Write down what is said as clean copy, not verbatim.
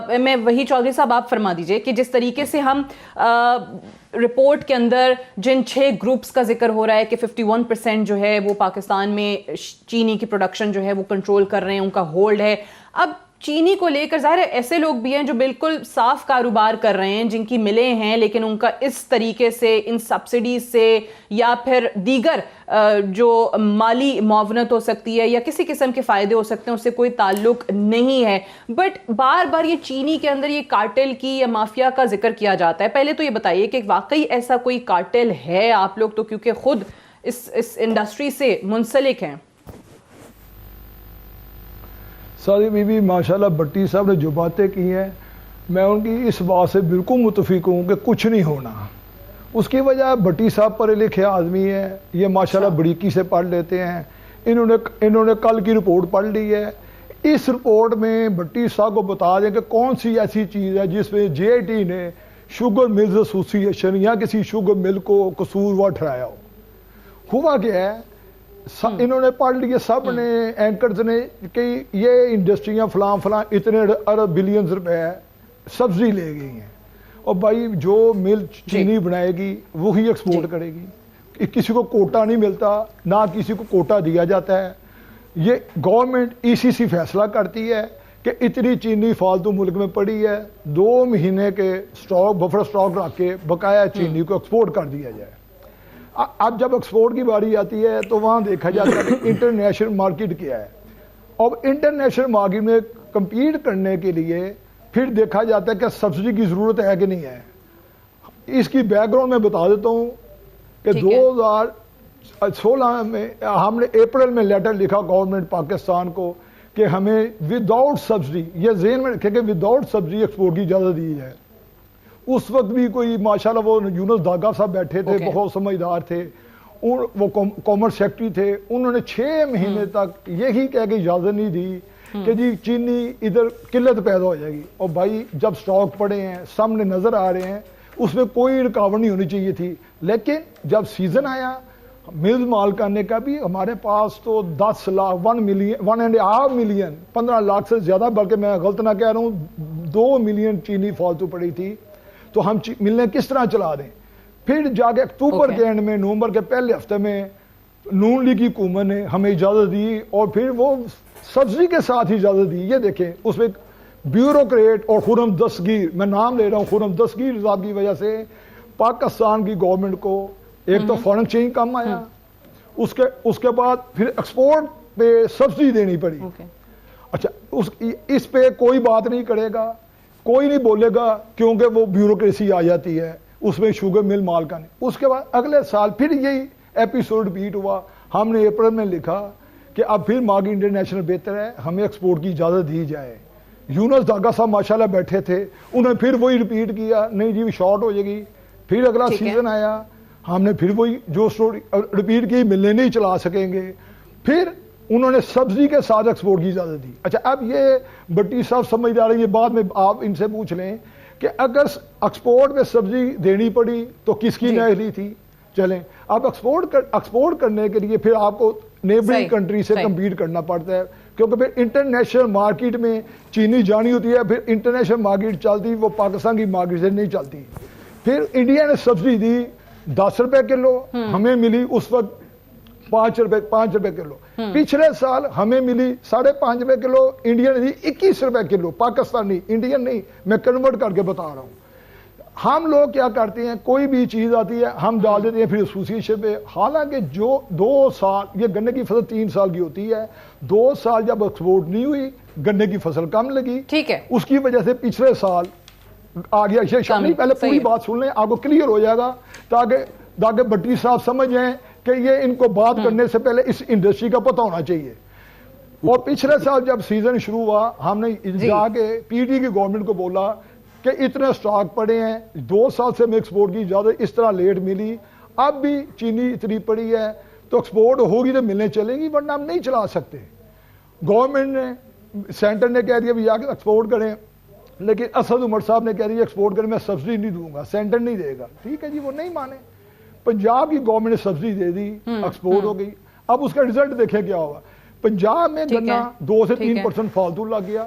میں وہی چودھری صاحب آپ فرما دیجئے کہ جس طریقے سے ہم رپورٹ کے اندر جن 6 گروپس کا ذکر ہو رہا ہے کہ 51% جو ہے وہ پاکستان میں چینی کی پروڈکشن جو ہے وہ کنٹرول کر رہے ہیں، ان کا ہولڈ ہے. اب چینی کو لے کر ظاہر ہے ایسے لوگ بھی ہیں جو بالکل صاف کاروبار کر رہے ہیں، جن کی ملیں ہیں، لیکن ان کا اس طریقے سے ان سبسڈیز سے یا پھر دیگر جو مالی معاونت ہو سکتی ہے یا کسی قسم کے فائدے ہو سکتے ہیں اس سے کوئی تعلق نہیں ہے. بٹ بار بار یہ چینی کے اندر یہ کارٹل کی یا مافیا کا ذکر کیا جاتا ہے. پہلے تو یہ بتائیے کہ واقعی ایسا کوئی کارٹل ہے؟ آپ لوگ تو کیونکہ خود اس انڈسٹری سے منسلک ہیں. ساری بی بی ماشاءاللہ بھٹی صاحب نے جو باتیں کی ہیں میں ان کی اس بات سے بالکل متفق ہوں کہ کچھ نہیں ہونا. اس کی وجہ بھٹی صاحب پڑھے لکھے آدمی ہیں، یہ ماشاءاللہ بڑیکی سے پڑھ لیتے ہیں. انہوں نے کل کی رپورٹ پڑھ لی ہے. اس رپورٹ میں بھٹی صاحب کو بتا دیں کہ کون سی ایسی چیز ہے جس میں جے ٹی نے شوگر ملز ایسوسی ایشن یا کسی شوگر مل کو قصوروار ٹھہرایا ہو. ہوا کیا ہے، انہوں نے پڑھ لیے سب نے، اینکرز نے، کہ یہ انڈسٹریاں فلاں فلاں اتنے ارب بلینز روپے سبزی لے گئی ہیں، اور بھائی جو مل چینی بنائے گی وہی ایکسپورٹ کرے گی. کسی کو کوٹا نہیں ملتا، نہ کسی کو کوٹا دیا جاتا ہے. یہ گورنمنٹ ECC فیصلہ کرتی ہے کہ اتنی چینی فالتو ملک میں پڑی ہے، 2 مہینے کے سٹاک بفر سٹاک رکھ کے بقایا چینی کو ایکسپورٹ کر دیا جائے. اب جب ایکسپورٹ کی باری آتی ہے تو وہاں دیکھا جاتا ہے کہ انٹرنیشنل مارکیٹ کیا ہے. اب انٹرنیشنل مارکیٹ میں کمپیٹ کرنے کے لیے پھر دیکھا جاتا ہے کہ سبسڈی کی ضرورت ہے کہ نہیں ہے. اس کی بیک گراؤنڈ میں بتا دیتا ہوں کہ 2016 میں ہم نے اپریل میں لیٹر لکھا گورنمنٹ پاکستان کو کہ ہمیں وداؤٹ سبسڈی، یہ ذہن میں رکھے کہ وداؤٹ سبسڈی ایکسپورٹ کی اجازت دی ہے. اس وقت بھی کوئی ماشاءاللہ وہ یونس داگا صاحب بیٹھے تھے، بہت سمجھدار تھے، وہ کامرس سیکٹری تھے. انہوں نے 6 مہینے تک یہی کہہ کے اجازت نہیں دی کہ جی چینی ادھر قلت پیدا ہو جائے گی. اور بھائی جب سٹاک پڑے ہیں سامنے نظر آ رہے ہیں اس میں کوئی رکاوٹ نہیں ہونی چاہیے تھی. لیکن جب سیزن آیا ملز مال کرنے کا بھی، ہمارے پاس تو 10 لاکھ 1.5 ملین 15 لاکھ سے زیادہ، بلکہ میں غلط نہ کہہ رہا ہوں 2 ملین چینی فالتو پڑی تھی. تو ہم ملنے کس طرح چلا دیں؟ پھر جا کے اکتوبر کے اینڈ میں، نومبر کے پہلے ہفتے میں نون لیگ کی حکومت نے ہمیں اجازت دی، اور پھر وہ سبزی کے ساتھ ہی اجازت دی. یہ دیکھیں اس میں بیوروکریٹ اور خرم دستگیر، میں نام لے رہا ہوں، خرم دستگیر صاحب کی وجہ سے پاکستان کی گورنمنٹ کو ایک تو فارن ایکسچینج کم آیا، اس کے بعد پھر ایکسپورٹ پہ سبسڈی دینی پڑی. اچھا اس پہ کوئی بات نہیں کرے گا، کوئی نہیں بولے گا، کیونکہ وہ بیوروکریسی آ جاتی ہے اس میں شوگر مل مال کا نہیں. اس کے بعد اگلے سال پھر یہی ایپیسوڈ ریپیٹ ہوا. ہم نے اپریل میں لکھا کہ اب پھر مارکیٹ انٹرنیشنل بہتر ہے، ہمیں ایکسپورٹ کی اجازت دی جائے. یونس داگا صاحب ماشاءاللہ بیٹھے تھے، انہوں نے پھر وہی ریپیٹ کیا، نہیں جی شارٹ ہو جائے گی. پھر اگلا سیزن آیا، ہم نے پھر وہی جو اسٹوری ریپیٹ کی، ملنے نہیں چلا سکیں گے. پھر انہوں نے سبزی کے ساتھ ایکسپورٹ کی اجازت دی. اچھا اب یہ بھٹی صاحب سمجھ آ رہی ہے، بعد میں آپ ان سے پوچھ لیں کہ اگر ایکسپورٹ میں سبزی دینی پڑی تو کس کی نہلی تھی. چلیں اب ایکسپورٹ کرنے کے لیے پھر آپ کو نیبرنگ کنٹری سے کمپیٹ کرنا پڑتا ہے، کیونکہ پھر انٹرنیشنل مارکیٹ میں چینی جانی ہوتی ہے. پھر انٹرنیشنل مارکیٹ چلتی، وہ پاکستان کی مارکیٹ سے نہیں چلتی. پھر انڈیا نے سبسڈی دی 10 روپے کلو، ہمیں ملی اس وقت 5 روپے کلو. پچھلے سال ہمیں ملی 5.5 روپے کلو، انڈیا نے دی 21 روپے کلو. پاکستانی انڈین نہیں، میں کنورٹ کر کے بتا رہا ہوں. ہم لوگ کیا کرتے ہیں، کوئی بھی چیز آتی ہے ہم ڈال دیتے ہیں پھر ایسوسیشن پہ. حالانکہ جو 2 سال، یہ گنے کی فصل 3 سال کی ہوتی ہے، 2 سال جب ایکسپورٹ نہیں ہوئی گنے کی فصل کم لگی، ٹھیک ہے، اس کی وجہ سے پچھلے سال آ گیا. نہیں پہلے پوری بات سن لیں، آپ کو کلیئر ہو جائے گا، تاکہ بھٹی صاحب سمجھ جائیں کہ یہ ان کو بات کرنے سے پہلے اس انڈسٹری کا پتہ ہونا چاہیے. اور پچھلے سال جب سیزن شروع ہوا ہم نے جا کے پی ٹی کی گورنمنٹ کو بولا کہ اتنے سٹاک پڑے ہیں، 2 سال سے میں ایکسپورٹ کی اجازت اس طرح لیٹ ملی، اب بھی چینی اتنی پڑی ہے تو ایکسپورٹ ہوگی تو ملنے چلیں گی، ورنہ ہم نہیں چلا سکتے. گورنمنٹ نے، سینٹر نے کہہ دیا بھی آ کے ایکسپورٹ کریں، لیکن اسد عمر صاحب نے کہہ دیا ایکسپورٹ کریں، میں سبسڈی نہیں دوں گا، سینٹر نہیں دے گا. ٹھیک ہے جی، وہ نہیں مانے. پنجاب کی گورنمنٹ نے سبسڈی دے دی، ایکسپورٹ ہو گئی. اب اس کا رزلٹ دیکھیں کیا ہوا. پنجاب میں گنا 2 سے 3% فالتو لگ گیا،